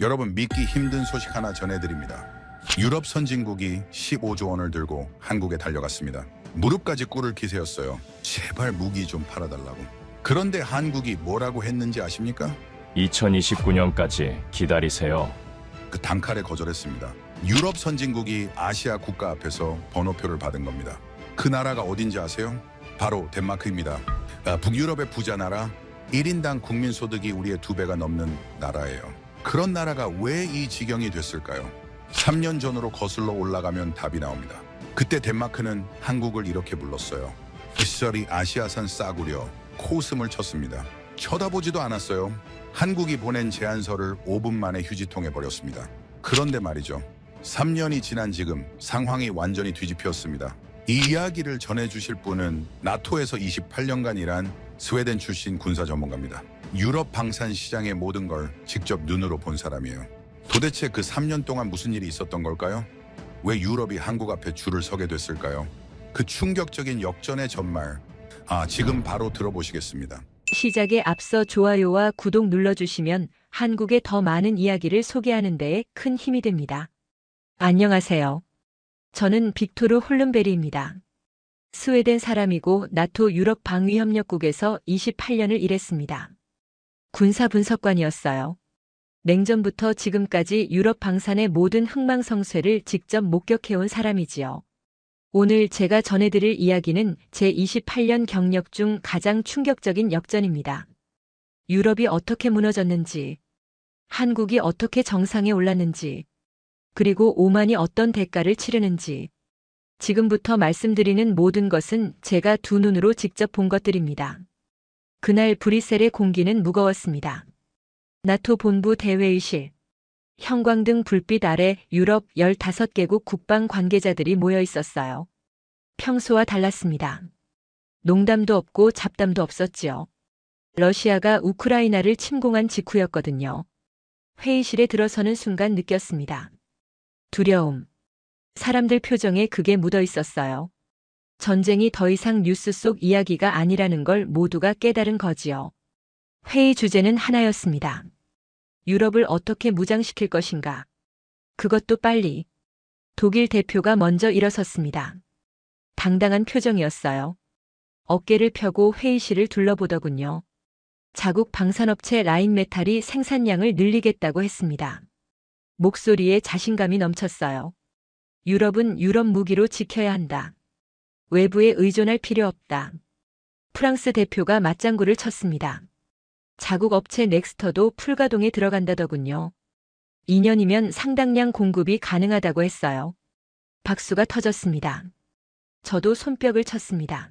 여러분, 믿기 힘든 소식 하나 전해드립니다. 유럽 선진국이 15조 원을 들고 한국에 달려갔습니다. 무릎까지 꿇을 기세였어요. 제발 무기 좀 팔아달라고. 그런데 한국이 뭐라고 했는지 아십니까? 2029년까지 기다리세요. 그 단칼에 거절했습니다. 유럽 선진국이 아시아 국가 앞에서 번호표를 받은 겁니다. 그 나라가 어딘지 아세요? 바로 덴마크입니다. 북유럽의 부자 나라, 1인당 국민소득이 우리의 2배가 넘는 나라예요. 그런 나라가 왜 이 지경이 됐을까요? 3년 전으로 거슬러 올라가면 답이 나옵니다. 그때 덴마크는 한국을 이렇게 불렀어요. 빗설이 아시아산 싸구려, 코웃음을 쳤습니다. 쳐다보지도 않았어요. 한국이 보낸 제안서를 5분 만에 휴지통에 버렸습니다. 그런데 말이죠. 3년이 지난 지금 상황이 완전히 뒤집혔습니다. 이 이야기를 전해주실 분은 나토에서 28년간 일한 스웨덴 출신 군사 전문가입니다. 유럽 방산 시장의 모든 걸 직접 눈으로 본 사람이에요. 도대체 그 3년 동안 무슨 일이 있었던 걸까요? 왜 유럽이 한국 앞에 줄을 서게 됐을까요? 그 충격적인 역전의 전말, 지금 바로 들어보시겠습니다. 시작에 앞서 좋아요와 구독 눌러주시면 한국의 더 많은 이야기를 소개하는 데에 큰 힘이 됩니다. 안녕하세요. 저는 빅토르 홀른베리입니다. 스웨덴 사람이고 나토 유럽 방위협력국에서 28년을 일했습니다. 군사 분석관이었어요. 냉전부터 지금까지 유럽 방산의 모든 흥망성쇠를 직접 목격해온 사람이지요. 오늘 제가 전해드릴 이야기는 제 28년 경력 중 가장 충격적인 역전입니다. 유럽이 어떻게 무너졌는지, 한국이 어떻게 정상에 올랐는지, 그리고 오만이 어떤 대가를 치르는지, 지금부터 말씀드리는 모든 것은 제가 두 눈으로 직접 본 것들입니다. 그날 브뤼셀의 공기는 무거웠습니다. 나토 본부 대회의실, 형광등 불빛 아래 유럽 15개국 국방 관계자들이 모여 있었어요. 평소와 달랐습니다. 농담도 없고 잡담도 없었지요. 러시아가 우크라이나를 침공한 직후였거든요. 회의실에 들어서는 순간 느꼈습니다. 두려움. 사람들 표정에 그게 묻어 있었어요. 전쟁이 더 이상 뉴스 속 이야기가 아니라는 걸 모두가 깨달은 거지요. 회의 주제는 하나였습니다. 유럽을 어떻게 무장시킬 것인가. 그것도 빨리. 독일 대표가 먼저 일어섰습니다. 당당한 표정이었어요. 어깨를 펴고 회의실을 둘러보더군요. 자국 방산업체 라인메탈이 생산량을 늘리겠다고 했습니다. 목소리에 자신감이 넘쳤어요. 유럽은 유럽 무기로 지켜야 한다. 외부에 의존할 필요 없다. 프랑스 대표가 맞장구를 쳤습니다. 자국 업체 넥스터도 풀가동에 들어간다더군요. 2년이면 상당량 공급이 가능하다고 했어요. 박수가 터졌습니다. 저도 손뼉을 쳤습니다.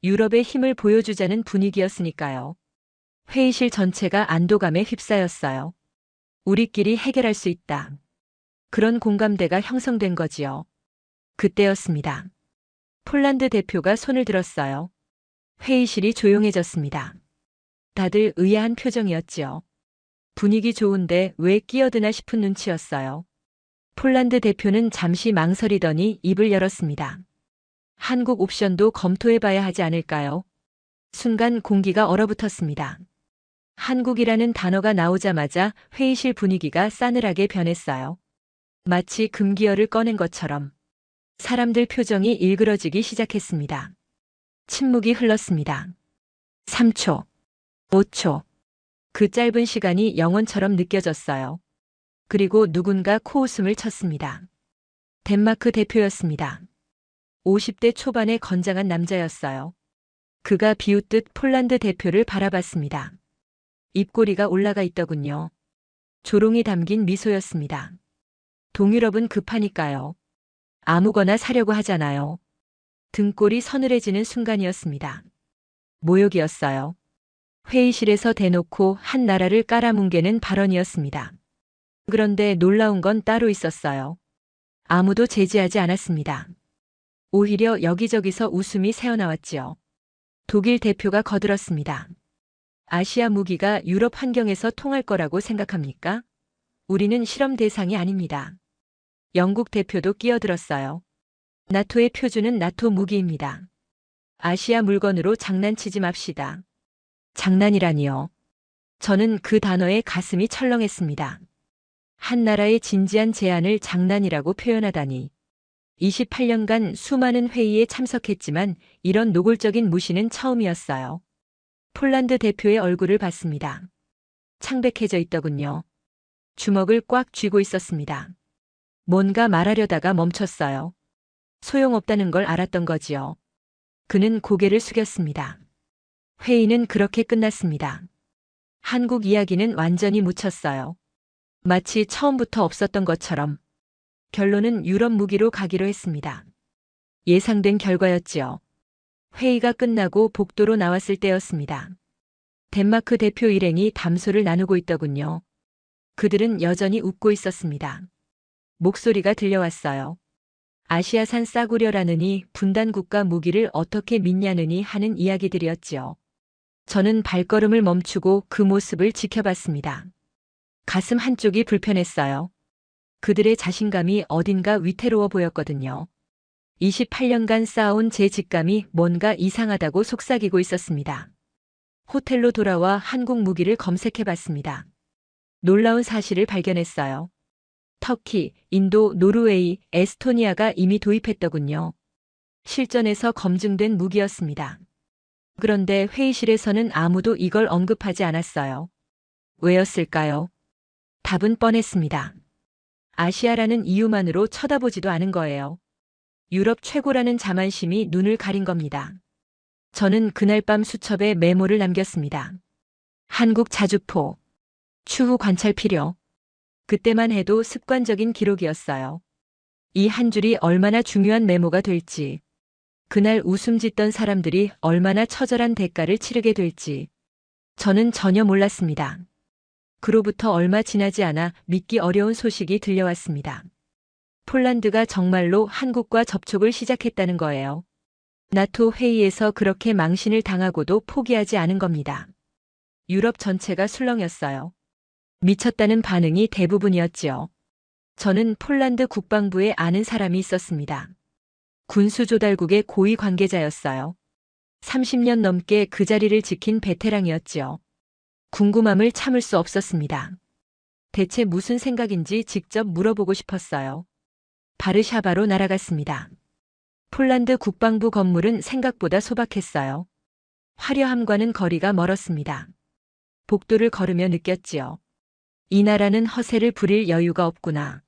유럽의 힘을 보여주자는 분위기였으니까요. 회의실 전체가 안도감에 휩싸였어요. 우리끼리 해결할 수 있다. 그런 공감대가 형성된 거지요. 그때였습니다. 폴란드 대표가 손을 들었어요. 회의실이 조용해졌습니다. 다들 의아한 표정이었지요. 분위기 좋은데 왜 끼어드나 싶은 눈치였어요. 폴란드 대표는 잠시 망설이더니 입을 열었습니다. 한국 옵션도 검토해봐야 하지 않을까요? 순간 공기가 얼어붙었습니다. 한국이라는 단어가 나오자마자 회의실 분위기가 싸늘하게 변했어요. 마치 금기어를 꺼낸 것처럼 사람들 표정이 일그러지기 시작했습니다. 침묵이 흘렀습니다. 3초, 5초. 그 짧은 시간이 영원처럼 느껴졌어요. 그리고 누군가 코웃음을 쳤습니다. 덴마크 대표였습니다. 50대 초반의 건장한 남자였어요. 그가 비웃듯 폴란드 대표를 바라봤습니다. 입꼬리가 올라가 있더군요. 조롱이 담긴 미소였습니다. 동유럽은 급하니까요. 아무거나 사려고 하잖아요. 등골이 서늘해지는 순간이었습니다. 모욕이었어요. 회의실에서 대놓고 한 나라를 깔아뭉개는 발언이었습니다. 그런데 놀라운 건 따로 있었어요. 아무도 제지하지 않았습니다. 오히려 여기저기서 웃음이 새어나왔지요. 독일 대표가 거들었습니다. 아시아 무기가 유럽 환경에서 통할 거라고 생각합니까? 우리는 실험 대상이 아닙니다. 영국 대표도 끼어들었어요. 나토의 표준은 나토 무기입니다. 아시아 물건으로 장난치지 맙시다. 장난이라니요. 저는 그 단어에 가슴이 철렁했습니다. 한 나라의 진지한 제안을 장난이라고 표현하다니. 28년간 수많은 회의에 참석했지만 이런 노골적인 무시는 처음이었어요. 폴란드 대표의 얼굴을 봤습니다. 창백해져 있더군요. 주먹을 꽉 쥐고 있었습니다. 뭔가 말하려다가 멈췄어요. 소용없다는 걸 알았던 거지요. 그는 고개를 숙였습니다. 회의는 그렇게 끝났습니다. 한국 이야기는 완전히 묻혔어요. 마치 처음부터 없었던 것처럼. 결론은 유럽 무기로 가기로 했습니다. 예상된 결과였지요. 회의가 끝나고 복도로 나왔을 때였습니다. 덴마크 대표 일행이 담소를 나누고 있더군요. 그들은 여전히 웃고 있었습니다. 목소리가 들려왔어요. 아시아산 싸구려라느니 분단국가 무기를 어떻게 믿냐느니 하는 이야기들이었지요. 저는 발걸음을 멈추고 그 모습을 지켜봤습니다. 가슴 한쪽이 불편했어요. 그들의 자신감이 어딘가 위태로워 보였거든요. 28년간 쌓아온 제 직감이 뭔가 이상하다고 속삭이고 있었습니다. 호텔로 돌아와 한국 무기를 검색해봤습니다. 놀라운 사실을 발견했어요. 터키, 인도, 노르웨이, 에스토니아가 이미 도입했더군요. 실전에서 검증된 무기였습니다. 그런데 회의실에서는 아무도 이걸 언급하지 않았어요. 왜였을까요? 답은 뻔했습니다. 아시아라는 이유만으로 쳐다보지도 않은 거예요. 유럽 최고라는 자만심이 눈을 가린 겁니다. 저는 그날 밤 수첩에 메모를 남겼습니다. 한국 자주포. 추후 관찰 필요. 그때만 해도 습관적인 기록이었어요. 이 한 줄이 얼마나 중요한 메모가 될지, 그날 웃음 짓던 사람들이 얼마나 처절한 대가를 치르게 될지, 저는 전혀 몰랐습니다. 그로부터 얼마 지나지 않아 믿기 어려운 소식이 들려왔습니다. 폴란드가 정말로 한국과 접촉을 시작했다는 거예요. 나토 회의에서 그렇게 망신을 당하고도 포기하지 않은 겁니다. 유럽 전체가 술렁였어요. 미쳤다는 반응이 대부분이었지요. 저는 폴란드 국방부에 아는 사람이 있었습니다. 군수조달국의 고위 관계자였어요. 30년 넘게 그 자리를 지킨 베테랑이었지요. 궁금함을 참을 수 없었습니다. 대체 무슨 생각인지 직접 물어보고 싶었어요. 바르샤바로 날아갔습니다. 폴란드 국방부 건물은 생각보다 소박했어요. 화려함과는 거리가 멀었습니다. 복도를 걸으며 느꼈지요. 이 나라는 허세를 부릴 여유가 없구나.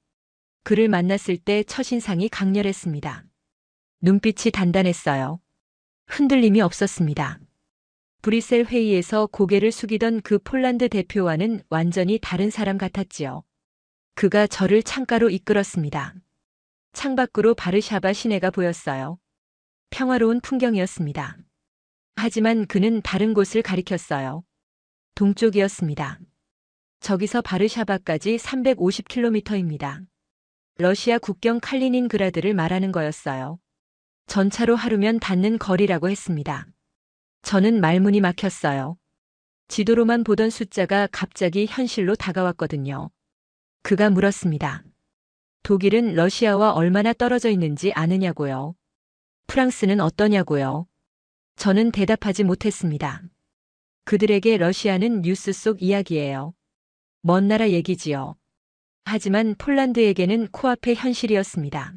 그를 만났을 때 첫인상이 강렬했습니다. 눈빛이 단단했어요. 흔들림이 없었습니다. 브뤼셀 회의에서 고개를 숙이던 그 폴란드 대표와는 완전히 다른 사람 같았지요. 그가 저를 창가로 이끌었습니다. 창밖으로 바르샤바 시내가 보였어요. 평화로운 풍경이었습니다. 하지만 그는 다른 곳을 가리켰어요. 동쪽이었습니다. 저기서 바르샤바까지 350km입니다. 러시아 국경 칼리닌그라드를 말하는 거였어요. 전차로 하루면 닿는 거리라고 했습니다. 저는 말문이 막혔어요. 지도로만 보던 숫자가 갑자기 현실로 다가왔거든요. 그가 물었습니다. 독일은 러시아와 얼마나 떨어져 있는지 아느냐고요. 프랑스는 어떠냐고요. 저는 대답하지 못했습니다. 그들에게 러시아는 뉴스 속 이야기예요. 먼 나라 얘기지요. 하지만 폴란드에게는 코앞의 현실이었습니다.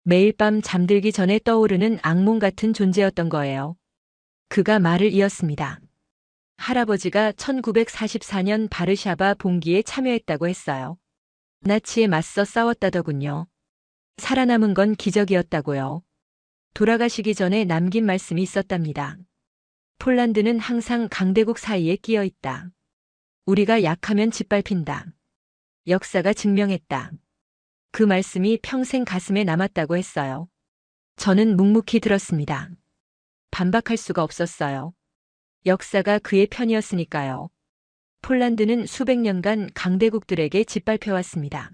매일 밤 잠들기 전에 떠오르는 악몽 같은 존재였던 거예요. 그가 말을 이었습니다. 할아버지가 1944년 바르샤바 봉기에 참여했다고 했어요. 나치에 맞서 싸웠다더군요. 살아남은 건 기적이었다고요. 돌아가시기 전에 남긴 말씀이 있었답니다. 폴란드는 항상 강대국 사이에 끼어 있다. 우리가 약하면 짓밟힌다. 역사가 증명했다. 그 말씀이 평생 가슴에 남았다고 했어요. 저는 묵묵히 들었습니다. 반박할 수가 없었어요. 역사가 그의 편이었으니까요. 폴란드는 수백 년간 강대국들에게 짓밟혀왔습니다.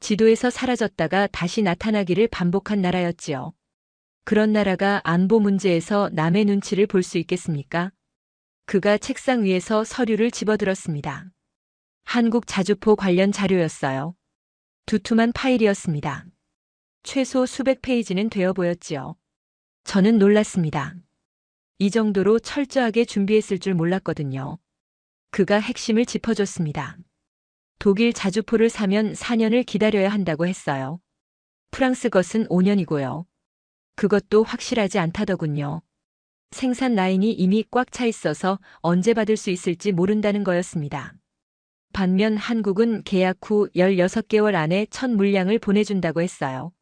지도에서 사라졌다가 다시 나타나기를 반복한 나라였지요. 그런 나라가 안보 문제에서 남의 눈치를 볼 수 있겠습니까? 그가 책상 위에서 서류를 집어들었습니다. 한국 자주포 관련 자료였어요. 두툼한 파일이었습니다. 최소 수백 페이지는 되어 보였지요. 저는 놀랐습니다. 이 정도로 철저하게 준비했을 줄 몰랐거든요. 그가 핵심을 짚어줬습니다. 독일 자주포를 사면 4년을 기다려야 한다고 했어요. 프랑스 것은 5년이고요. 그것도 확실하지 않다더군요. 생산 라인이 이미 꽉 차 있어서 언제 받을 수 있을지 모른다는 거였습니다. 반면 한국은 계약 후 16개월 안에 첫 물량을 보내준다고 했어요.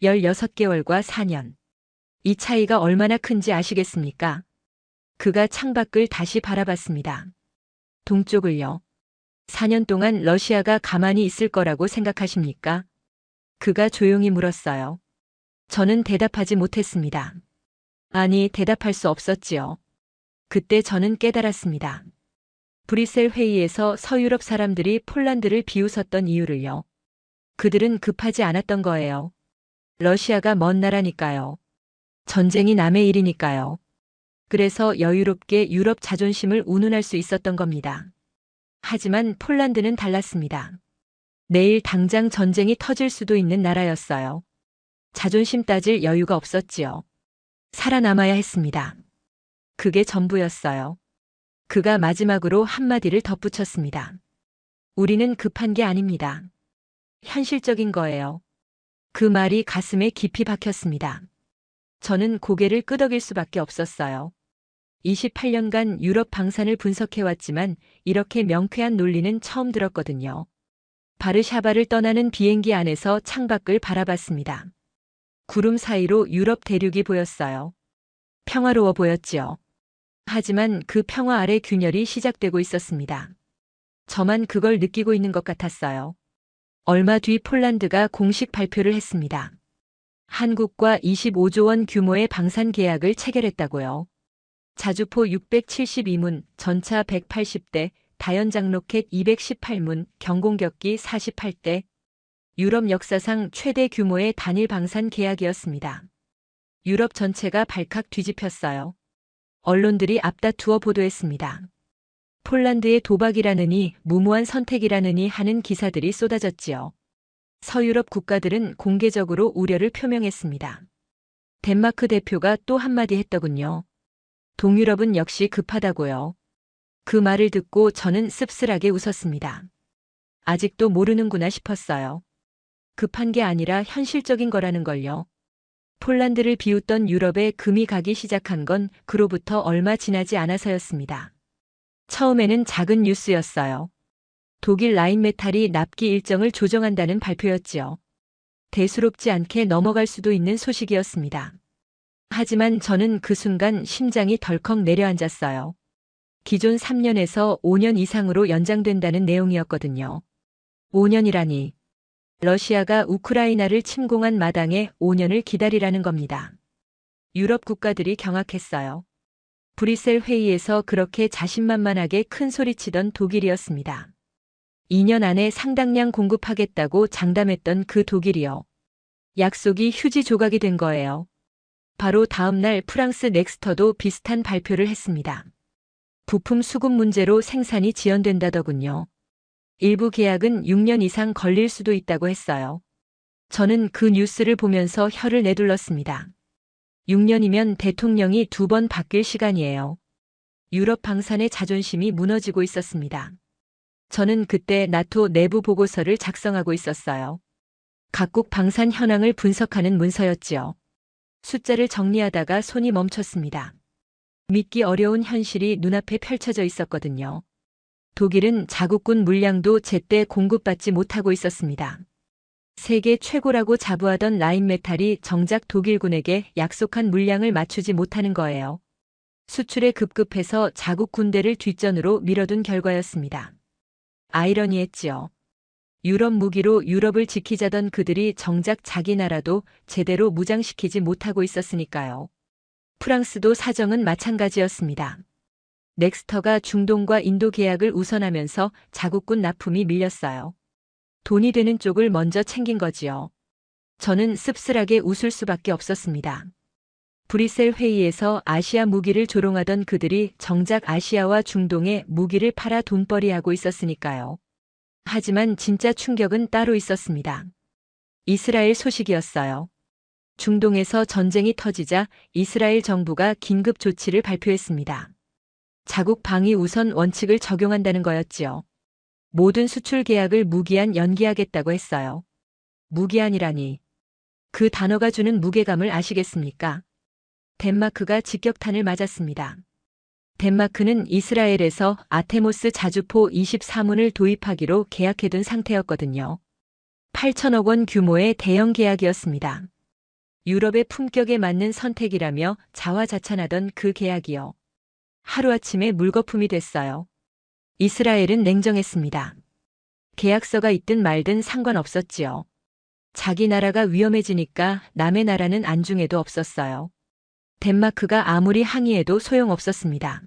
16개월과 4년. 이 차이가 얼마나 큰지 아시겠습니까? 그가 창밖을 다시 바라봤습니다. 동쪽을요. 4년 동안 러시아가 가만히 있을 거라고 생각하십니까? 그가 조용히 물었어요. 저는 대답하지 못했습니다. 아니, 대답할 수 없었지요. 그때 저는 깨달았습니다. 브뤼셀 회의에서 서유럽 사람들이 폴란드를 비웃었던 이유를요. 그들은 급하지 않았던 거예요. 러시아가 먼 나라니까요. 전쟁이 남의 일이니까요. 그래서 여유롭게 유럽 자존심을 운운할 수 있었던 겁니다. 하지만 폴란드는 달랐습니다. 내일 당장 전쟁이 터질 수도 있는 나라였어요. 자존심 따질 여유가 없었지요. 살아남아야 했습니다. 그게 전부였어요. 그가 마지막으로 한마디를 덧붙였습니다. 우리는 급한 게 아닙니다. 현실적인 거예요. 그 말이 가슴에 깊이 박혔습니다. 저는 고개를 끄덕일 수밖에 없었어요. 28년간 유럽 방산을 분석해왔지만 이렇게 명쾌한 논리는 처음 들었거든요. 바르샤바를 떠나는 비행기 안에서 창밖을 바라봤습니다. 구름 사이로 유럽 대륙이 보였어요. 평화로워 보였지요. 하지만 그 평화 아래 균열이 시작되고 있었습니다. 저만 그걸 느끼고 있는 것 같았어요. 얼마 뒤 폴란드가 공식 발표를 했습니다. 한국과 25조 원 규모의 방산 계약을 체결했다고요. 자주포 672문, 전차 180대, 다연장 로켓 218문, 경공격기 48대, 유럽 역사상 최대 규모의 단일 방산 계약이었습니다. 유럽 전체가 발칵 뒤집혔어요. 언론들이 앞다투어 보도했습니다. 폴란드의 도박이라느니 무모한 선택이라느니 하는 기사들이 쏟아졌지요. 서유럽 국가들은 공개적으로 우려를 표명했습니다. 덴마크 대표가 또 한마디 했더군요. 동유럽은 역시 급하다고요. 그 말을 듣고 저는 씁쓸하게 웃었습니다. 아직도 모르는구나 싶었어요. 급한 게 아니라 현실적인 거라는 걸요. 폴란드를 비웃던 유럽에 금이 가기 시작한 건 그로부터 얼마 지나지 않아서였습니다. 처음에는 작은 뉴스였어요. 독일 라인메탈이 납기 일정을 조정한다는 발표였지요. 대수롭지 않게 넘어갈 수도 있는 소식이었습니다. 하지만 저는 그 순간 심장이 덜컥 내려앉았어요. 기존 3년에서 5년 이상으로 연장된다는 내용이었거든요. 5년이라니. 러시아가 우크라이나를 침공한 마당에 5년을 기다리라는 겁니다. 유럽 국가들이 경악했어요. 브뤼셀 회의에서 그렇게 자신만만하게 큰 소리치던 독일이었습니다. 2년 안에 상당량 공급하겠다고 장담했던 그 독일이요. 약속이 휴지 조각이 된 거예요. 바로 다음 날 프랑스 넥스터도 비슷한 발표를 했습니다. 부품 수급 문제로 생산이 지연된다더군요. 일부 계약은 6년 이상 걸릴 수도 있다고 했어요. 저는 그 뉴스를 보면서 혀를 내둘렀습니다. 6년이면 대통령이 2번 바뀔 시간이에요. 유럽 방산의 자존심이 무너지고 있었습니다. 저는 그때 나토 내부 보고서를 작성하고 있었어요. 각국 방산 현황을 분석하는 문서였지요. 숫자를 정리하다가 손이 멈췄습니다. 믿기 어려운 현실이 눈앞에 펼쳐져 있었거든요. 독일은 자국군 물량도 제때 공급받지 못하고 있었습니다. 세계 최고라고 자부하던 라인메탈이 정작 독일군에게 약속한 물량을 맞추지 못하는 거예요. 수출에 급급해서 자국 군대를 뒷전으로 밀어둔 결과였습니다. 아이러니했지요. 유럽 무기로 유럽을 지키자던 그들이 정작 자기 나라도 제대로 무장시키지 못하고 있었으니까요. 프랑스도 사정은 마찬가지였습니다. 넥스터가 중동과 인도 계약을 우선하면서 자국군 납품이 밀렸어요. 돈이 되는 쪽을 먼저 챙긴 거지요. 저는 씁쓸하게 웃을 수밖에 없었습니다. 브뤼셀 회의에서 아시아 무기를 조롱하던 그들이 정작 아시아와 중동에 무기를 팔아 돈벌이하고 있었으니까요. 하지만 진짜 충격은 따로 있었습니다. 이스라엘 소식이었어요. 중동에서 전쟁이 터지자 이스라엘 정부가 긴급 조치를 발표했습니다. 자국 방위 우선 원칙을 적용한다는 거였지요. 모든 수출 계약을 무기한 연기하겠다고 했어요. 무기한이라니. 그 단어가 주는 무게감을 아시겠습니까? 덴마크가 직격탄을 맞았습니다. 덴마크는 이스라엘에서 아테모스 자주포 24문을 도입하기로 계약해둔 상태였거든요. 8천억 원 규모의 대형 계약이었습니다. 유럽의 품격에 맞는 선택이라며 자화자찬하던 그 계약이요. 하루아침에 물거품이 됐어요. 이스라엘은 냉정했습니다. 계약서가 있든 말든 상관없었지요. 자기 나라가 위험해지니까 남의 나라는 안중에도 없었어요. 덴마크가 아무리 항의해도 소용없었습니다.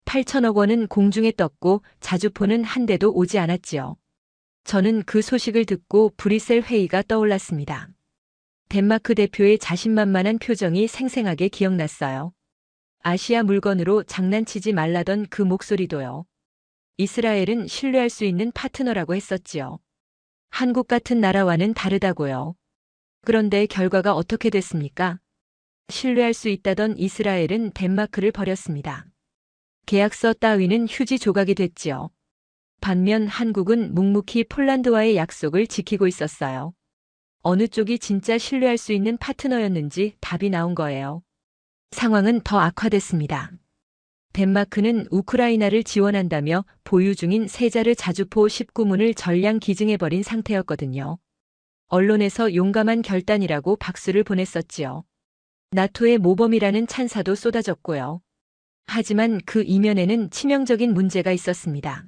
8천억 원은 공중에 떴고 자주포는 한 대도 오지 않았지요. 저는 그 소식을 듣고 브뤼셀 회의가 떠올랐습니다. 덴마크 대표의 자신만만한 표정이 생생하게 기억났어요. 아시아 물건으로 장난치지 말라던 그 목소리도요. 이스라엘은 신뢰할 수 있는 파트너라고 했었지요. 한국 같은 나라와는 다르다고요. 그런데 결과가 어떻게 됐습니까? 신뢰할 수 있다던 이스라엘은 덴마크를 버렸습니다. 계약서 따위는 휴지 조각이 됐지요. 반면 한국은 묵묵히 폴란드와의 약속을 지키고 있었어요. 어느 쪽이 진짜 신뢰할 수 있는 파트너였는지 답이 나온 거예요. 상황은 더 악화됐습니다. 덴마크는 우크라이나를 지원한다며 보유 중인 세자르 자주포 19문을 전량 기증해버린 상태였거든요. 언론에서 용감한 결단이라고 박수를 보냈었지요. 나토의 모범이라는 찬사도 쏟아졌고요. 하지만 그 이면에는 치명적인 문제가 있었습니다.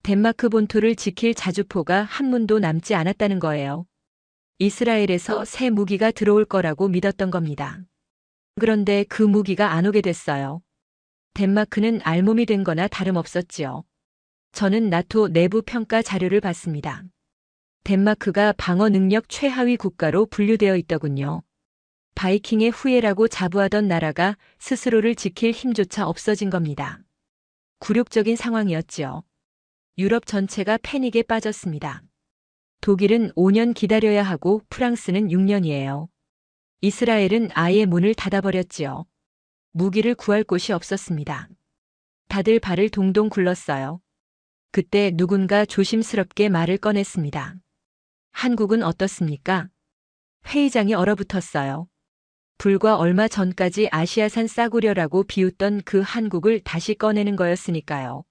덴마크 본토를 지킬 자주포가 한 문도 남지 않았다는 거예요. 이스라엘에서 새 무기가 들어올 거라고 믿었던 겁니다. 그런데 그 무기가 안 오게 됐어요. 덴마크는 알몸이 된 거나 다름없었지요. 저는 나토 내부 평가 자료를 봤습니다. 덴마크가 방어 능력 최하위 국가로 분류되어 있더군요. 바이킹의 후예라고 자부하던 나라가 스스로를 지킬 힘조차 없어진 겁니다. 굴욕적인 상황이었지요. 유럽 전체가 패닉에 빠졌습니다. 독일은 5년 기다려야 하고 프랑스는 6년이에요. 이스라엘은 아예 문을 닫아버렸지요. 무기를 구할 곳이 없었습니다. 다들 발을 동동 굴렀어요. 그때 누군가 조심스럽게 말을 꺼냈습니다. 한국은 어떻습니까? 회의장이 얼어붙었어요. 불과 얼마 전까지 아시아산 싸구려라고 비웃던 그 한국을 다시 꺼내는 거였으니까요.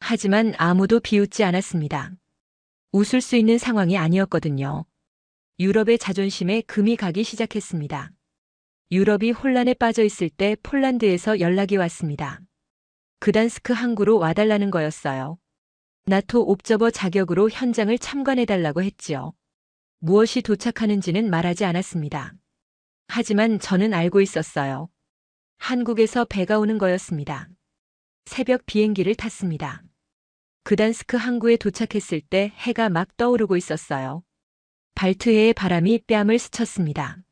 하지만 아무도 비웃지 않았습니다. 웃을 수 있는 상황이 아니었거든요. 유럽의 자존심에 금이 가기 시작했습니다. 유럽이 혼란에 빠져 있을 때 폴란드에서 연락이 왔습니다. 그단스크 항구로 와달라는 거였어요. 나토 옵저버 자격으로 현장을 참관해달라고 했지요. 무엇이 도착하는지는 말하지 않았습니다. 하지만 저는 알고 있었어요. 한국에서 배가 오는 거였습니다. 새벽 비행기를 탔습니다. 그단스크 항구에 도착했을 때 해가 막 떠오르고 있었어요. 발트해의 바람이 뺨을 스쳤습니다.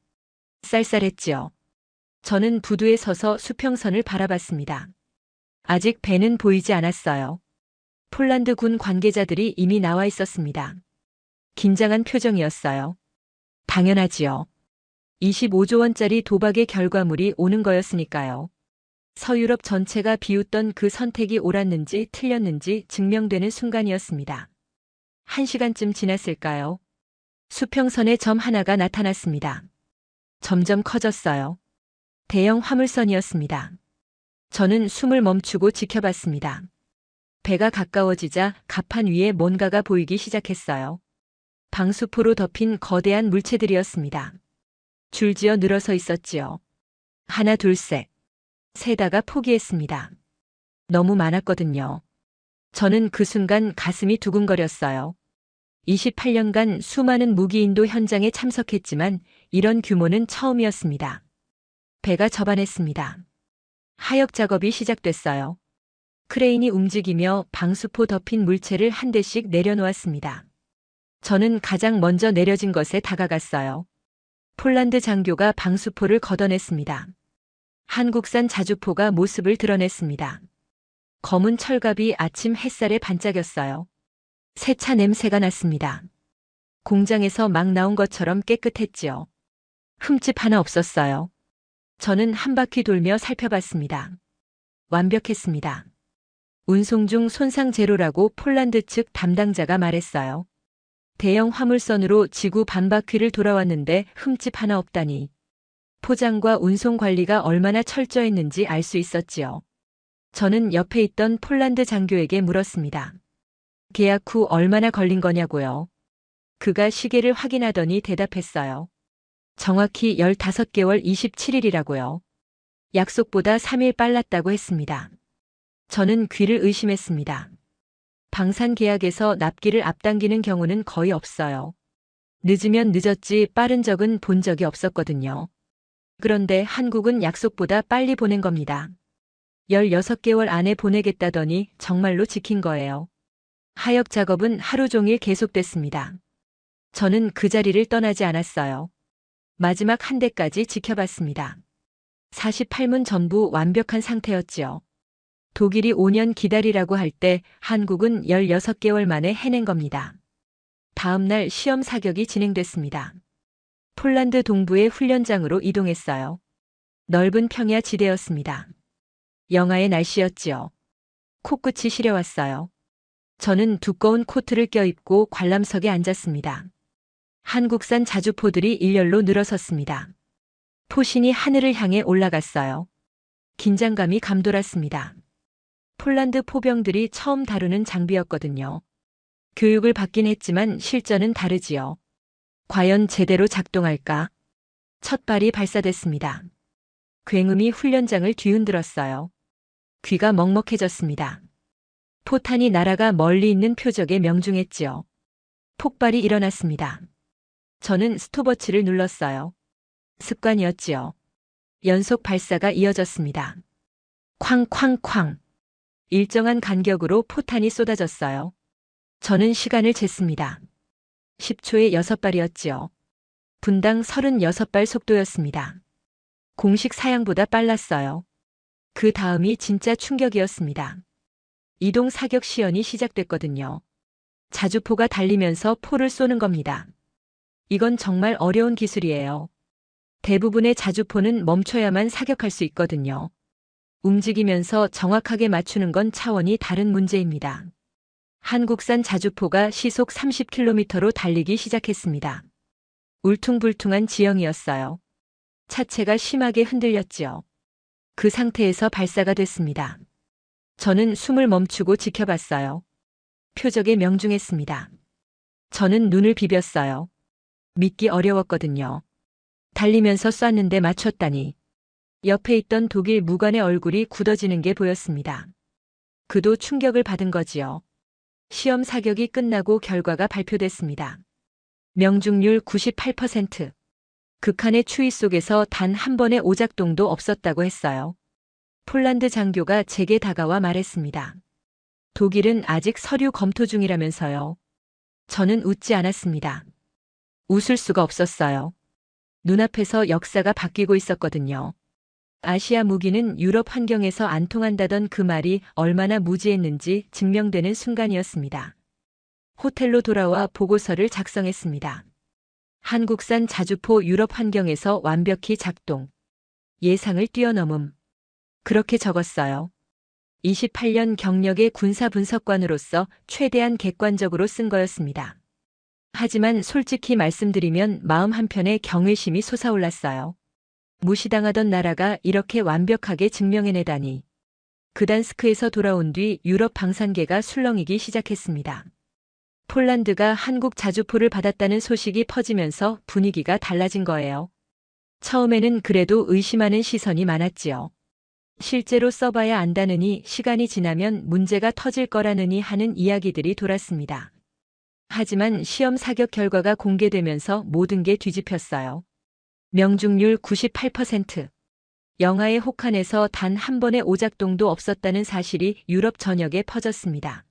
쌀쌀했지요. 저는 부두에 서서 수평선을 바라봤습니다. 아직 배는 보이지 않았어요. 폴란드 군 관계자들이 이미 나와 있었습니다. 긴장한 표정이었어요. 당연하지요. 25조 원짜리 도박의 결과물이 오는 거였으니까요. 서유럽 전체가 비웃던 그 선택이 옳았는지 틀렸는지 증명되는 순간이었습니다. 1시간쯤 지났을까요? 수평선에 점 하나가 나타났습니다. 점점 커졌어요. 대형 화물선이었습니다. 저는 숨을 멈추고 지켜봤습니다. 배가 가까워지자 갑판 위에 뭔가가 보이기 시작했어요. 방수포로 덮인 거대한 물체들이었습니다. 줄지어 늘어서 있었지요. 하나, 둘, 셋. 세다가 포기했습니다. 너무 많았거든요. 저는 그 순간 가슴이 두근거렸어요. 28년간 수많은 무기인도 현장에 참석했지만 이런 규모는 처음이었습니다. 배가 접안했습니다. 하역 작업이 시작됐어요. 크레인이 움직이며 방수포 덮인 물체를 한 대씩 내려놓았습니다. 저는 가장 먼저 내려진 것에 다가갔어요. 폴란드 장교가 방수포를 걷어냈습니다. 한국산 자주포가 모습을 드러냈습니다. 검은 철갑이 아침 햇살에 반짝였어요. 세차 냄새가 났습니다. 공장에서 막 나온 것처럼 깨끗했지요. 흠집 하나 없었어요. 저는 한 바퀴 돌며 살펴봤습니다. 완벽했습니다. 운송 중 손상 제로라고 폴란드 측 담당자가 말했어요. 대형 화물선으로 지구 반바퀴를 돌아왔는데 흠집 하나 없다니. 포장과 운송 관리가 얼마나 철저했는지 알 수 있었지요. 저는 옆에 있던 폴란드 장교에게 물었습니다. 계약 후 얼마나 걸린 거냐고요. 그가 시계를 확인하더니 대답했어요. 정확히 15개월 27일이라고요. 약속보다 3일 빨랐다고 했습니다. 저는 귀를 의심했습니다. 방산 계약에서 납기를 앞당기는 경우는 거의 없어요. 늦으면 늦었지 빠른 적은 본 적이 없었거든요. 그런데 한국은 약속보다 빨리 보낸 겁니다. 16개월 안에 보내겠다더니 정말로 지킨 거예요. 하역 작업은 하루 종일 계속됐습니다. 저는 그 자리를 떠나지 않았어요. 마지막 한 대까지 지켜봤습니다. 48문 전부 완벽한 상태였지요. 독일이 5년 기다리라고 할 때 한국은 16개월 만에 해낸 겁니다. 다음 날 시험 사격이 진행됐습니다. 폴란드 동부의 훈련장으로 이동했어요. 넓은 평야 지대였습니다. 영하의 날씨였지요. 코끝이 시려왔어요. 저는 두꺼운 코트를 껴입고 관람석에 앉았습니다. 한국산 자주포들이 일렬로 늘어섰습니다. 포신이 하늘을 향해 올라갔어요. 긴장감이 감돌았습니다. 폴란드 포병들이 처음 다루는 장비였거든요. 교육을 받긴 했지만 실전은 다르지요. 과연 제대로 작동할까? 첫 발이 발사됐습니다. 굉음이 훈련장을 뒤흔들었어요. 귀가 먹먹해졌습니다. 포탄이 날아가 멀리 있는 표적에 명중했지요. 폭발이 일어났습니다. 저는 스톱워치를 눌렀어요. 습관이었지요. 연속 발사가 이어졌습니다. 쾅쾅쾅. 일정한 간격으로 포탄이 쏟아졌어요. 저는 시간을 쟀습니다. 10초에 6발이었지요. 분당 36발 속도였습니다. 공식 사양보다 빨랐어요. 그 다음이 진짜 충격이었습니다. 이동 사격 시연이 시작됐거든요. 자주포가 달리면서 포를 쏘는 겁니다. 이건 정말 어려운 기술이에요. 대부분의 자주포는 멈춰야만 사격할 수 있거든요. 움직이면서 정확하게 맞추는 건 차원이 다른 문제입니다. 한국산 자주포가 시속 30km로 달리기 시작했습니다. 울퉁불퉁한 지형이었어요. 차체가 심하게 흔들렸지요. 그 상태에서 발사가 됐습니다. 저는 숨을 멈추고 지켜봤어요. 표적에 명중했습니다. 저는 눈을 비볐어요. 믿기 어려웠거든요. 달리면서 쐈는데 맞췄다니. 옆에 있던 독일 무관의 얼굴이 굳어지는 게 보였습니다. 그도 충격을 받은 거지요. 시험 사격이 끝나고 결과가 발표됐습니다. 명중률 98%. 극한의 추위 속에서 단 한 번의 오작동도 없었다고 했어요. 폴란드 장교가 제게 다가와 말했습니다. 독일은 아직 서류 검토 중이라면서요. 저는 웃지 않았습니다. 웃을 수가 없었어요. 눈앞에서 역사가 바뀌고 있었거든요. 아시아 무기는 유럽 환경에서 안 통한다던 그 말이 얼마나 무지했는지 증명되는 순간이었습니다. 호텔로 돌아와 보고서를 작성했습니다. 한국산 자주포 유럽 환경에서 완벽히 작동. 예상을 뛰어넘음. 그렇게 적었어요. 28년 경력의 군사분석관으로서 최대한 객관적으로 쓴 거였습니다. 하지만 솔직히 말씀드리면 마음 한편에 경외심이 솟아올랐어요. 무시당하던 나라가 이렇게 완벽하게 증명해내다니. 그단스크에서 돌아온 뒤 유럽 방산계가 술렁이기 시작했습니다. 폴란드가 한국 자주포를 받았다는 소식이 퍼지면서 분위기가 달라진 거예요. 처음에는 그래도 의심하는 시선이 많았지요. 실제로 써봐야 안다느니 시간이 지나면 문제가 터질 거라느니 하는 이야기들이 돌았습니다. 하지만 시험 사격 결과가 공개되면서 모든 게 뒤집혔어요. 명중률 98%. 영하의 혹한에서 단 한 번의 오작동도 없었다는 사실이 유럽 전역에 퍼졌습니다.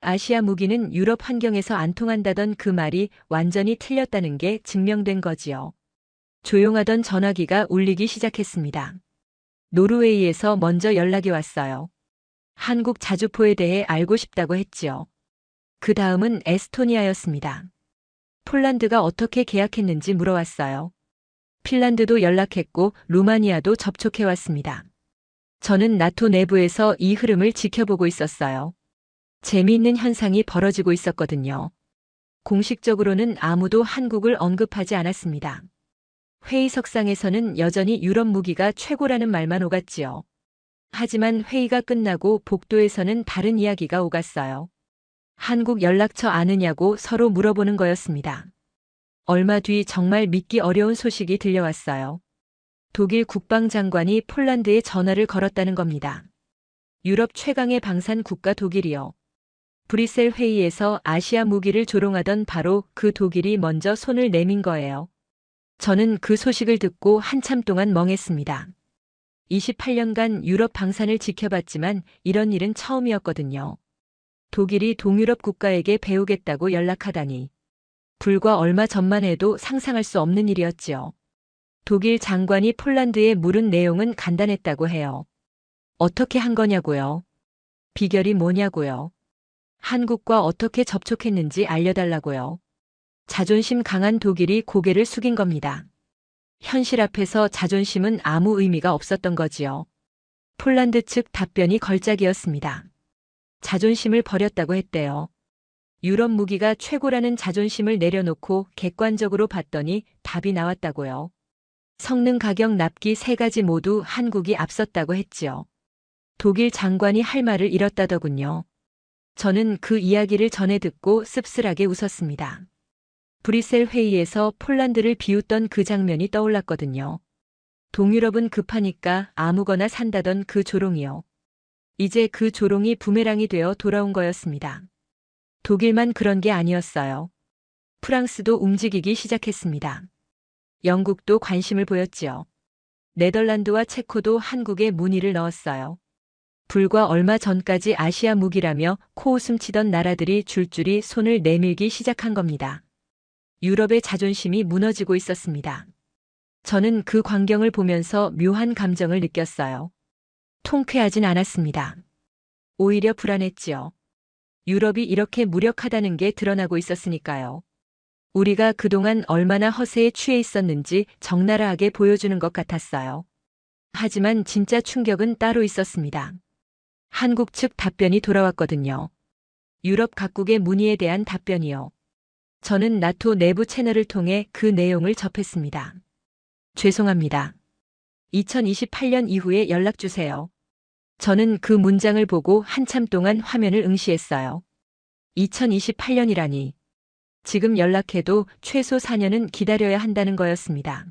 아시아 무기는 유럽 환경에서 안 통한다던 그 말이 완전히 틀렸다는 게 증명된 거지요. 조용하던 전화기가 울리기 시작했습니다. 노르웨이에서 먼저 연락이 왔어요. 한국 자주포에 대해 알고 싶다고 했지요. 그 다음은 에스토니아였습니다. 폴란드가 어떻게 계약했는지 물어왔어요. 핀란드도 연락했고 루마니아도 접촉해왔습니다. 저는 나토 내부에서 이 흐름을 지켜보고 있었어요. 재미있는 현상이 벌어지고 있었거든요. 공식적으로는 아무도 한국을 언급하지 않았습니다. 회의석상에서는 여전히 유럽 무기가 최고라는 말만 오갔지요. 하지만 회의가 끝나고 복도에서는 다른 이야기가 오갔어요. 한국 연락처 아느냐고 서로 물어보는 거였습니다. 얼마 뒤 정말 믿기 어려운 소식이 들려왔어요. 독일 국방장관이 폴란드에 전화를 걸었다는 겁니다. 유럽 최강의 방산 국가 독일이요. 브뤼셀 회의에서 아시아 무기를 조롱하던 바로 그 독일이 먼저 손을 내민 거예요. 저는 그 소식을 듣고 한참 동안 멍했습니다. 28년간 유럽 방산을 지켜봤지만 이런 일은 처음이었거든요. 독일이 동유럽 국가에게 배우겠다고 연락하다니. 불과 얼마 전만 해도 상상할 수 없는 일이었지요. 독일 장관이 폴란드에 물은 내용은 간단했다고 해요. 어떻게 한 거냐고요? 비결이 뭐냐고요? 한국과 어떻게 접촉했는지 알려달라고요. 자존심 강한 독일이 고개를 숙인 겁니다. 현실 앞에서 자존심은 아무 의미가 없었던 거지요. 폴란드 측 답변이 걸작이었습니다. 자존심을 버렸다고 했대요. 유럽 무기가 최고라는 자존심을 내려놓고 객관적으로 봤더니 답이 나왔다고요. 성능, 가격, 납기 3가지 모두 한국이 앞섰다고 했지요. 독일 장관이 할 말을 잃었다더군요. 저는 그 이야기를 전해 듣고 씁쓸하게 웃었습니다. 브뤼셀 회의에서 폴란드를 비웃던 그 장면이 떠올랐거든요. 동유럽은 급하니까 아무거나 산다던 그 조롱이요. 이제 그 조롱이 부메랑이 되어 돌아온 거였습니다. 독일만 그런 게 아니었어요. 프랑스도 움직이기 시작했습니다. 영국도 관심을 보였지요. 네덜란드와 체코도 한국에 문의를 넣었어요. 불과 얼마 전까지 아시아 무기라며 코웃음 치던 나라들이 줄줄이 손을 내밀기 시작한 겁니다. 유럽의 자존심이 무너지고 있었습니다. 저는 그 광경을 보면서 묘한 감정을 느꼈어요. 통쾌하진 않았습니다. 오히려 불안했지요. 유럽이 이렇게 무력하다는 게 드러나고 있었으니까요. 우리가 그동안 얼마나 허세에 취해 있었는지 적나라하게 보여주는 것 같았어요. 하지만 진짜 충격은 따로 있었습니다. 한국 측 답변이 돌아왔거든요. 유럽 각국의 문의에 대한 답변이요. 저는 나토 내부 채널을 통해 그 내용을 접했습니다. 죄송합니다. 2028년 이후에 연락주세요. 저는 그 문장을 보고 한참 동안 화면을 응시했어요. 2028년이라니. 지금 연락해도 최소 4년은 기다려야 한다는 거였습니다.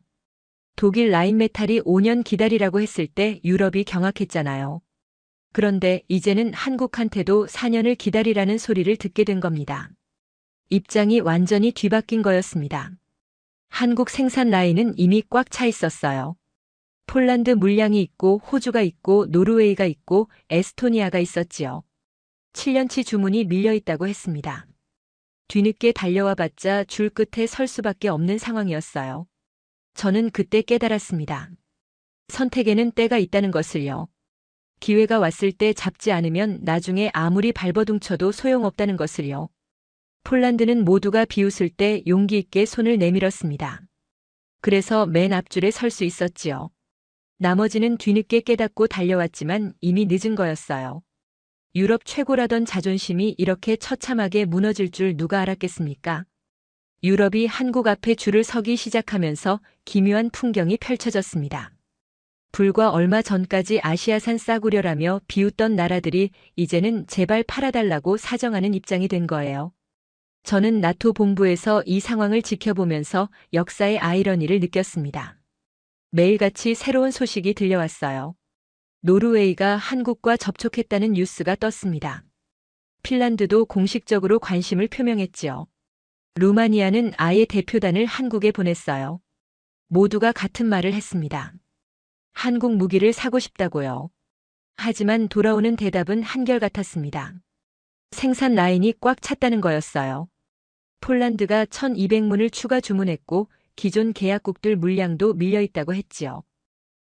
독일 라인메탈이 5년 기다리라고 했을 때 유럽이 경악했잖아요. 그런데 이제는 한국한테도 4년을 기다리라는 소리를 듣게 된 겁니다. 입장이 완전히 뒤바뀐 거였습니다. 한국 생산 라인은 이미 꽉 차 있었어요. 폴란드 물량이 있고 호주가 있고 노르웨이가 있고 에스토니아가 있었지요. 7년치 주문이 밀려 있다고 했습니다. 뒤늦게 달려와 봤자 줄 끝에 설 수밖에 없는 상황이었어요. 저는 그때 깨달았습니다. 선택에는 때가 있다는 것을요. 기회가 왔을 때 잡지 않으면 나중에 아무리 발버둥쳐도 소용없다는 것을요. 폴란드는 모두가 비웃을 때 용기 있게 손을 내밀었습니다. 그래서 맨 앞줄에 설 수 있었지요. 나머지는 뒤늦게 깨닫고 달려왔지만 이미 늦은 거였어요. 유럽 최고라던 자존심이 이렇게 처참하게 무너질 줄 누가 알았겠습니까? 유럽이 한국 앞에 줄을 서기 시작하면서 기묘한 풍경이 펼쳐졌습니다. 불과 얼마 전까지 아시아산 싸구려라며 비웃던 나라들이 이제는 제발 팔아달라고 사정하는 입장이 된 거예요. 저는 나토 본부에서 이 상황을 지켜보면서 역사의 아이러니를 느꼈습니다. 매일같이 새로운 소식이 들려왔어요. 노르웨이가 한국과 접촉했다는 뉴스가 떴습니다. 핀란드도 공식적으로 관심을 표명했지요. 루마니아는 아예 대표단을 한국에 보냈어요. 모두가 같은 말을 했습니다. 한국 무기를 사고 싶다고요. 하지만 돌아오는 대답은 한결같았습니다. 생산 라인이 꽉 찼다는 거였어요. 폴란드가 1200문을 추가 주문했고 기존 계약국들 물량도 밀려있다고 했지요.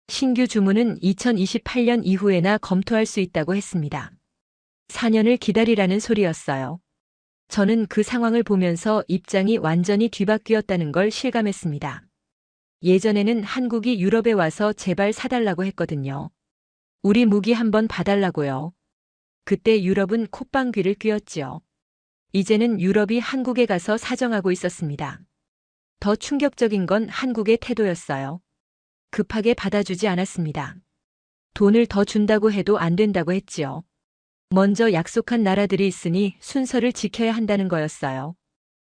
신규 주문은 2028년 이후에나 검토할 수 있다고 했습니다. 4년을 기다리라는 소리였어요. 저는 그 상황을 보면서 입장이 완전히 뒤바뀌었다는 걸 실감했습니다. 예전에는 한국이 유럽에 와서 제발 사달라고 했거든요. 우리 무기 한번 봐달라고요. 그때 유럽은 콧방귀를 뀌었지요. 이제는 유럽이 한국에 가서 사정하고 있었습니다. 더 충격적인 건 한국의 태도였어요. 급하게 받아주지 않았습니다. 돈을 더 준다고 해도 안 된다고 했지요. 먼저 약속한 나라들이 있으니 순서를 지켜야 한다는 거였어요.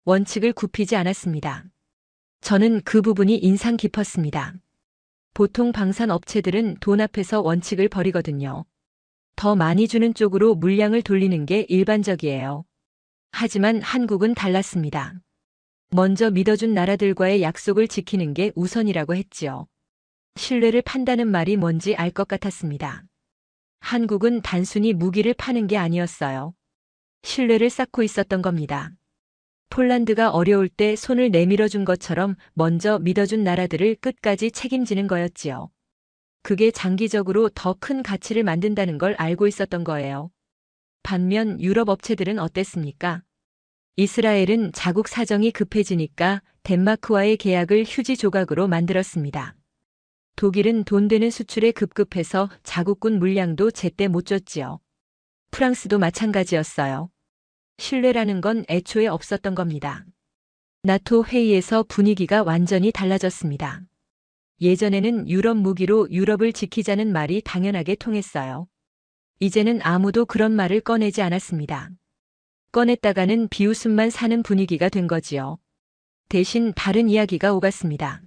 원칙을 굽히지 않았습니다. 저는 그 부분이 인상 깊었습니다. 보통 방산 업체들은 돈 앞에서 원칙을 버리거든요. 더 많이 주는 쪽으로 물량을 돌리는 게 일반적이에요. 하지만 한국은 달랐습니다. 먼저 믿어준 나라들과의 약속을 지키는 게 우선이라고 했지요. 신뢰를 판다는 말이 뭔지 알 것 같았습니다. 한국은 단순히 무기를 파는 게 아니었어요. 신뢰를 쌓고 있었던 겁니다. 폴란드가 어려울 때 손을 내밀어 준 것처럼 먼저 믿어준 나라들을 끝까지 책임지는 거였지요. 그게 장기적으로 더 큰 가치를 만든다는 걸 알고 있었던 거예요. 반면 유럽 업체들은 어땠습니까? 이스라엘은 자국 사정이 급해지니까 덴마크와의 계약을 휴지 조각으로 만들었습니다. 독일은 돈 되는 수출에 급급해서 자국군 물량도 제때 못 줬지요. 프랑스도 마찬가지였어요. 신뢰라는 건 애초에 없었던 겁니다. 나토 회의에서 분위기가 완전히 달라졌습니다. 예전에는 유럽 무기로 유럽을 지키자는 말이 당연하게 통했어요. 이제는 아무도 그런 말을 꺼내지 않았습니다. 꺼냈다가는 비웃음만 사는 분위기가 된 거지요. 대신 다른 이야기가 오갔습니다.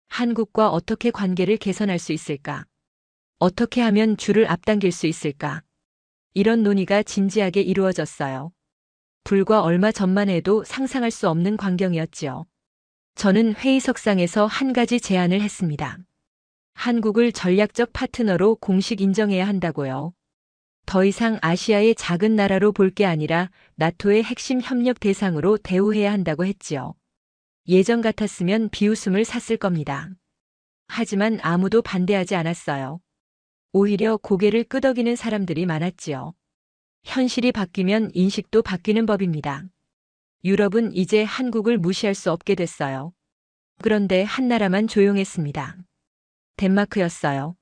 한국과 어떻게 관계를 개선할 수 있을까? 어떻게 하면 줄을 앞당길 수 있을까? 이런 논의가 진지하게 이루어졌어요. 불과 얼마 전만 해도 상상할 수 없는 광경이었지요. 저는 회의석상에서 한 가지 제안을 했습니다. 한국을 전략적 파트너로 공식 인정해야 한다고요. 더 이상 아시아의 작은 나라로 볼 게 아니라 나토의 핵심 협력 대상으로 대우해야 한다고 했지요. 예전 같았으면 비웃음을 샀을 겁니다. 하지만 아무도 반대하지 않았어요. 오히려 고개를 끄덕이는 사람들이 많았지요. 현실이 바뀌면 인식도 바뀌는 법입니다. 유럽은 이제 한국을 무시할 수 없게 됐어요. 그런데 한 나라만 조용했습니다. 덴마크였어요.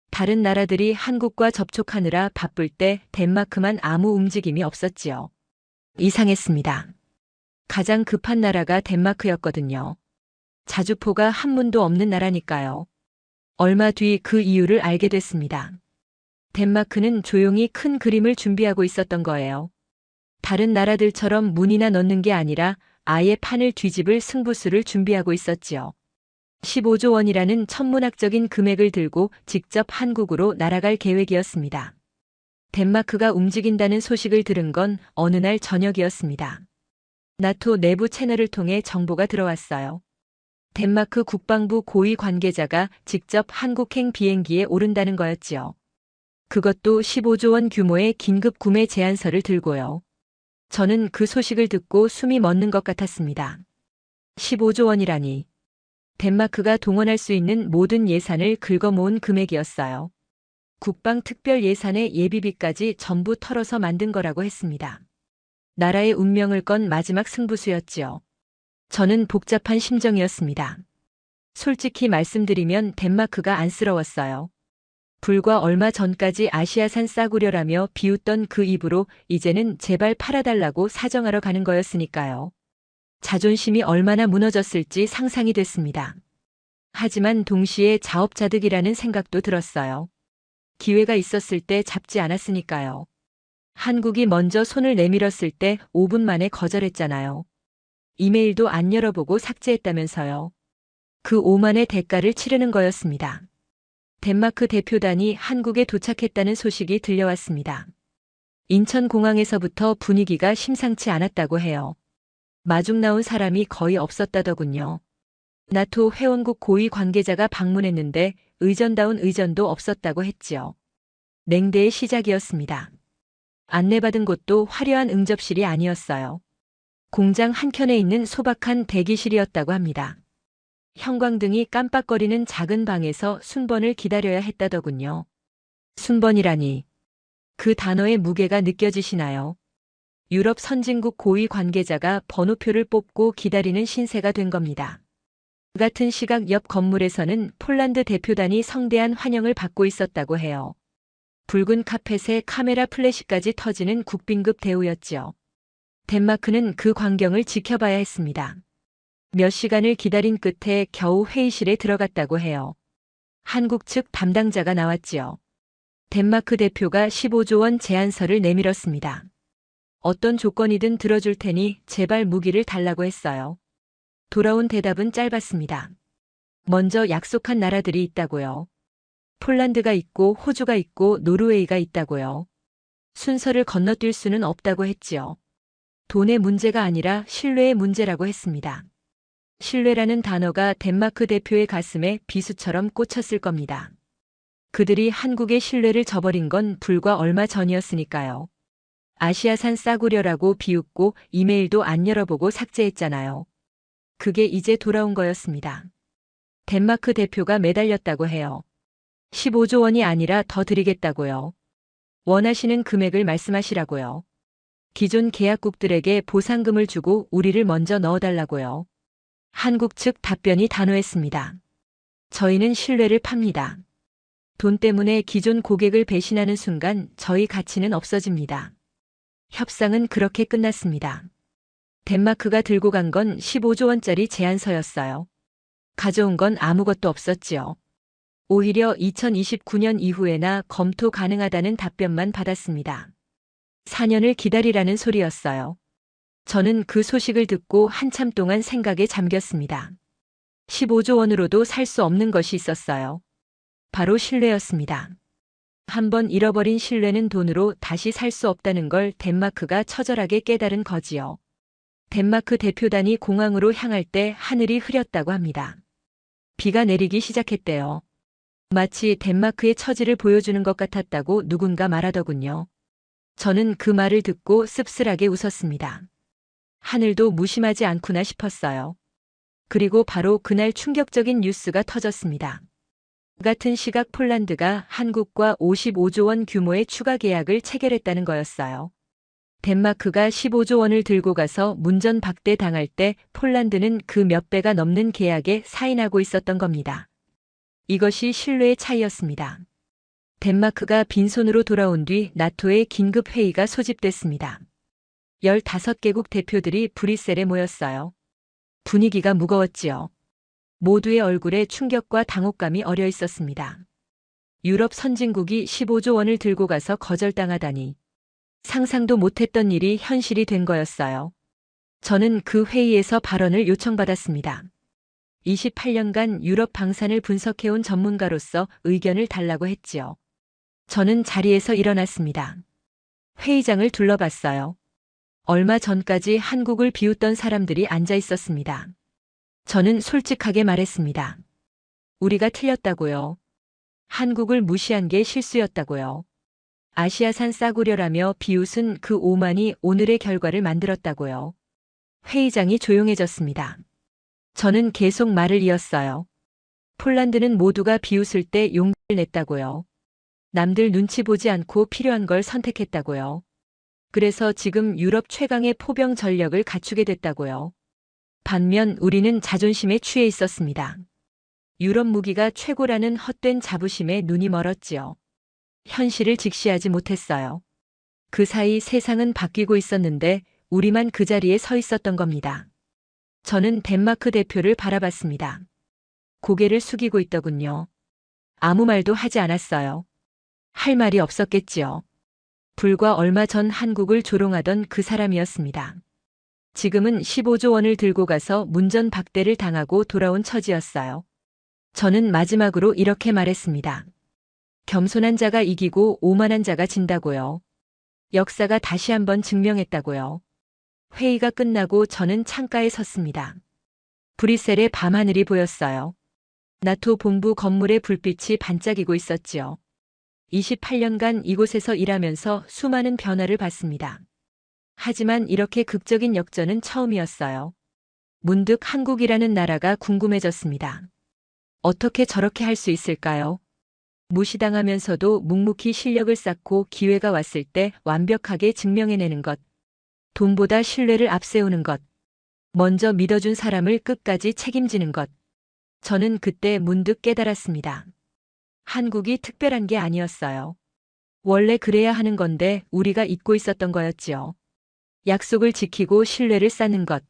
다른 나라들이 한국과 접촉하느라 바쁠 때 덴마크만 아무 움직임이 없었지요. 이상했습니다. 가장 급한 나라가 덴마크였거든요. 자주포가 한문도 없는 나라니까요. 얼마 뒤 그 이유를 알게 됐습니다. 덴마크는 조용히 큰 그림을 준비하고 있었던 거예요. 다른 나라들처럼 문이나 넣는 게 아니라 아예 판을 뒤집을 승부수를 준비하고 있었지요. 15조 원이라는 천문학적인 금액을 들고 직접 한국으로 날아갈 계획이었습니다. 덴마크가 움직인다는 소식을 들은 건 어느 날 저녁이었습니다. 나토 내부 채널을 통해 정보가 들어왔어요. 덴마크 국방부 고위 관계자가 직접 한국행 비행기에 오른다는 거였지요. 그것도 15조 원 규모의 긴급 구매 제안서를 들고요. 저는 그 소식을 듣고 숨이 멎는 것 같았습니다. 15조 원이라니. 덴마크가 동원할 수 있는 모든 예산을 긁어모은 금액이었어요. 국방 특별 예산의 예비비까지 전부 털어서 만든 거라고 했습니다. 나라의 운명을 건 마지막 승부수였지요. 저는 복잡한 심정이었습니다. 솔직히 말씀드리면 덴마크가 안쓰러웠어요. 불과 얼마 전까지 아시아산 싸구려라며 비웃던 그 입으로 이제는 제발 팔아달라고 사정하러 가는 거였으니까요. 자존심이 얼마나 무너졌을지 상상이 됐습니다. 하지만 동시에 자업자득이라는 생각도 들었어요. 기회가 있었을 때 잡지 않았으니까요. 한국이 먼저 손을 내밀었을 때 5분 만에 거절했잖아요. 이메일도 안 열어보고 삭제했다면서요. 그 오만의 대가를 치르는 거였습니다. 덴마크 대표단이 한국에 도착했다는 소식이 들려왔습니다. 인천공항에서부터 분위기가 심상치 않았다고 해요. 마중 나온 사람이 거의 없었다더군요. 나토 회원국 고위 관계자가 방문했는데 의전다운 의전도 없었다고 했지요. 냉대의 시작이었습니다. 안내받은 곳도 화려한 응접실이 아니었어요. 공장 한켠에 있는 소박한 대기실이었다고 합니다. 형광등이 깜빡거리는 작은 방에서 순번을 기다려야 했다더군요. 순번이라니. 그 단어의 무게가 느껴지시나요? 유럽 선진국 고위 관계자가 번호표를 뽑고 기다리는 신세가 된 겁니다. 같은 시각 옆 건물에서는 폴란드 대표단이 성대한 환영을 받고 있었다고 해요. 붉은 카펫에 카메라 플래시까지 터지는 국빈급 대우였지요. 덴마크는 그 광경을 지켜봐야 했습니다. 몇 시간을 기다린 끝에 겨우 회의실에 들어갔다고 해요. 한국 측 담당자가 나왔지요. 덴마크 대표가 15조 원 제안서를 내밀었습니다. 어떤 조건이든 들어줄 테니 제발 무기를 달라고 했어요. 돌아온 대답은 짧았습니다. 먼저 약속한 나라들이 있다고요. 폴란드가 있고 호주가 있고 노르웨이가 있다고요. 순서를 건너뛸 수는 없다고 했지요. 돈의 문제가 아니라 신뢰의 문제라고 했습니다. 신뢰라는 단어가 덴마크 대표의 가슴에 비수처럼 꽂혔을 겁니다. 그들이 한국의 신뢰를 저버린 건 불과 얼마 전이었으니까요. 아시아산 싸구려라고 비웃고 이메일도 안 열어보고 삭제했잖아요. 그게 이제 돌아온 거였습니다. 덴마크 대표가 매달렸다고 해요. 15조 원이 아니라 더 드리겠다고요. 원하시는 금액을 말씀하시라고요. 기존 계약국들에게 보상금을 주고 우리를 먼저 넣어달라고요. 한국 측 답변이 단호했습니다. 저희는 신뢰를 팝니다. 돈 때문에 기존 고객을 배신하는 순간 저희 가치는 없어집니다. 협상은 그렇게 끝났습니다. 덴마크가 들고 간 건 15조 원짜리 제안서였어요. 가져온 건 아무것도 없었지요. 오히려 2029년 이후에나 검토 가능하다는 답변만 받았습니다. 4년을 기다리라는 소리였어요. 저는 그 소식을 듣고 한참 동안 생각에 잠겼습니다. 15조 원으로도 살 수 없는 것이 있었어요. 바로 신뢰였습니다. 한번 잃어버린 신뢰는 돈으로 다시 살 수 없다는 걸 덴마크가 처절하게 깨달은 거지요. 덴마크 대표단이 공항으로 향할 때 하늘이 흐렸다고 합니다. 비가 내리기 시작했대요. 마치 덴마크의 처지를 보여주는 것 같았다고 누군가 말하더군요. 저는 그 말을 듣고 씁쓸하게 웃었습니다. 하늘도 무심하지 않구나 싶었어요. 그리고 바로 그날 충격적인 뉴스가 터졌습니다. 같은 시각 폴란드가 한국과 55조 원 규모의 추가 계약을 체결했다는 거였어요. 덴마크가 15조 원을 들고 가서 문전박대 당할 때 폴란드는 그 몇 배가 넘는 계약에 사인하고 있었던 겁니다. 이것이 신뢰의 차이였습니다. 덴마크가 빈손으로 돌아온 뒤 나토의 긴급 회의가 소집됐습니다. 15개국 대표들이 브뤼셀에 모였어요. 분위기가 무거웠지요. 모두의 얼굴에 충격과 당혹감이 어려 있었습니다. 유럽 선진국이 15조 원을 들고 가서 거절당하다니. 상상도 못했던 일이 현실이 된 거였어요. 저는 그 회의에서 발언을 요청받았습니다. 28년간 유럽 방산을 분석해온 전문가로서 의견을 달라고 했지요. 저는 자리에서 일어났습니다. 회의장을 둘러봤어요. 얼마 전까지 한국을 비웃던 사람들이 앉아 있었습니다. 저는 솔직하게 말했습니다. 우리가 틀렸다고요. 한국을 무시한 게 실수였다고요. 아시아산 싸구려라며 비웃은 그 오만이 오늘의 결과를 만들었다고요. 회의장이 조용해졌습니다. 저는 계속 말을 이었어요. 폴란드는 모두가 비웃을 때 용기를 냈다고요. 남들 눈치 보지 않고 필요한 걸 선택했다고요. 그래서 지금 유럽 최강의 포병 전력을 갖추게 됐다고요. 반면 우리는 자존심에 취해 있었습니다. 유럽 무기가 최고라는 헛된 자부심에 눈이 멀었지요. 현실을 직시하지 못했어요. 그 사이 세상은 바뀌고 있었는데 우리만 그 자리에 서 있었던 겁니다. 저는 덴마크 대표를 바라봤습니다. 고개를 숙이고 있더군요. 아무 말도 하지 않았어요. 할 말이 없었겠지요. 불과 얼마 전 한국을 조롱하던 그 사람이었습니다. 지금은 15조 원을 들고 가서 문전박대를 당하고 돌아온 처지였어요. 저는 마지막으로 이렇게 말했습니다. 겸손한 자가 이기고 오만한 자가 진다고요. 역사가 다시 한번 증명했다고요. 회의가 끝나고 저는 창가에 섰습니다. 브뤼셀의 밤하늘이 보였어요. 나토 본부 건물의 불빛이 반짝이고 있었지요. 28년간 이곳에서 일하면서 수많은 변화를 봤습니다. 하지만 이렇게 극적인 역전은 처음이었어요. 문득 한국이라는 나라가 궁금해졌습니다. 어떻게 저렇게 할 수 있을까요? 무시당하면서도 묵묵히 실력을 쌓고 기회가 왔을 때 완벽하게 증명해내는 것. 돈보다 신뢰를 앞세우는 것. 먼저 믿어준 사람을 끝까지 책임지는 것. 저는 그때 문득 깨달았습니다. 한국이 특별한 게 아니었어요. 원래 그래야 하는 건데 우리가 잊고 있었던 거였지요. 약속을 지키고 신뢰를 쌓는 것.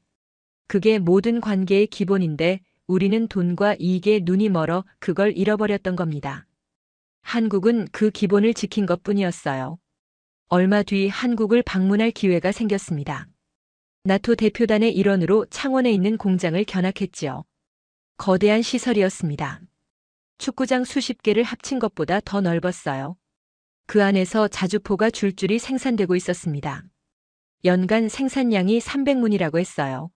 그게 모든 관계의 기본인데 우리는 돈과 이익에 눈이 멀어 그걸 잃어버렸던 겁니다. 한국은 그 기본을 지킨 것뿐이었어요. 얼마 뒤 한국을 방문할 기회가 생겼습니다. 나토 대표단의 일원으로 창원에 있는 공장을 견학했지요. 거대한 시설이었습니다. 축구장 수십 개를 합친 것보다 더 넓었어요. 그 안에서 자주포가 줄줄이 생산되고 있었습니다. 연간 생산량이 300문이라고 했어요.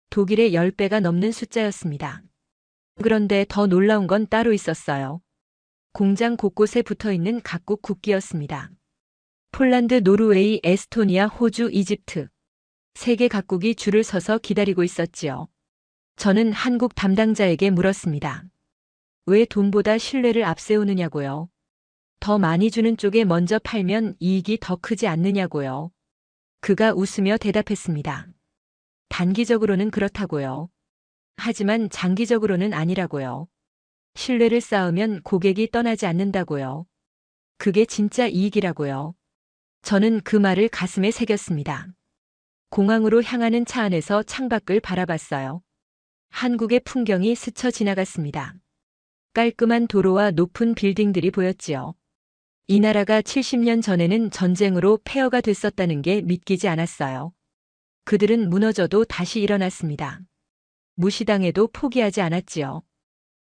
독일의 10배가 넘는 숫자였습니다. 그런데 더 놀라운 건 따로 있었어요. 공장 곳곳에 붙어있는 각국 국기였습니다. 폴란드, 노르웨이, 에스토니아, 호주, 이집트. 세계 각국이 줄을 서서 기다리고 있었지요. 저는 한국 담당자에게 물었습니다. 왜 돈보다 신뢰를 앞세우느냐고요. 더 많이 주는 쪽에 먼저 팔면 이익이 더 크지 않느냐고요. 그가 웃으며 대답했습니다. 단기적으로는 그렇다고요. 하지만 장기적으로는 아니라고요. 신뢰를 쌓으면 고객이 떠나지 않는다고요. 그게 진짜 이익이라고요. 저는 그 말을 가슴에 새겼습니다. 공항으로 향하는 차 안에서 창밖을 바라봤어요. 한국의 풍경이 스쳐 지나갔습니다. 깔끔한 도로와 높은 빌딩들이 보였지요. 이 나라가 70년 전에는 전쟁으로 폐허가 됐었다는 게 믿기지 않았어요. 그들은 무너져도 다시 일어났습니다. 무시당해도 포기하지 않았지요.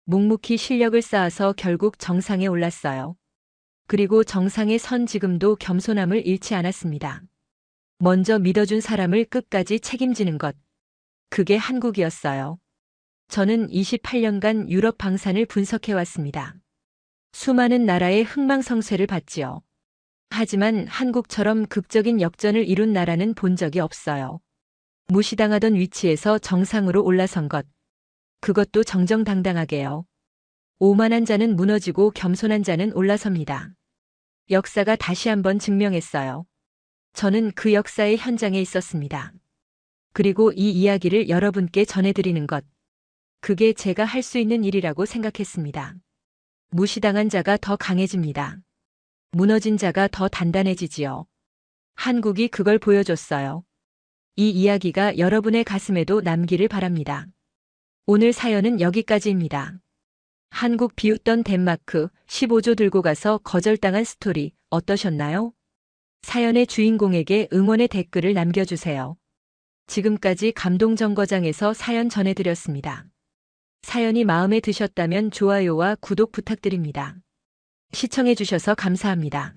묵묵히 실력을 쌓아서 결국 정상에 올랐어요. 그리고 정상에 선 지금도 겸손함을 잃지 않았습니다. 먼저 믿어준 사람을 끝까지 책임지는 것. 그게 한국이었어요. 저는 28년간 유럽 방산을 분석해왔습니다. 수많은 나라의 흥망성쇠를 봤지요. 하지만 한국처럼 극적인 역전을 이룬 나라는 본 적이 없어요. 무시당하던 위치에서 정상으로 올라선 것. 그것도 정정당당하게요. 오만한 자는 무너지고 겸손한 자는 올라섭니다. 역사가 다시 한번 증명했어요. 저는 그 역사의 현장에 있었습니다. 그리고 이 이야기를 여러분께 전해드리는 것. 그게 제가 할 수 있는 일이라고 생각했습니다. 무시당한 자가 더 강해집니다. 무너진 자가 더 단단해지지요. 한국이 그걸 보여줬어요. 이 이야기가 여러분의 가슴에도 남기를 바랍니다. 오늘 사연은 여기까지입니다. 한국 비웃던 덴마크 15조 들고 가서 거절당한 스토리 어떠셨나요? 사연의 주인공에게 응원의 댓글을 남겨주세요. 지금까지 감동정거장에서 사연 전해드렸습니다. 사연이 마음에 드셨다면 좋아요와 구독 부탁드립니다. 시청해주셔서 감사합니다.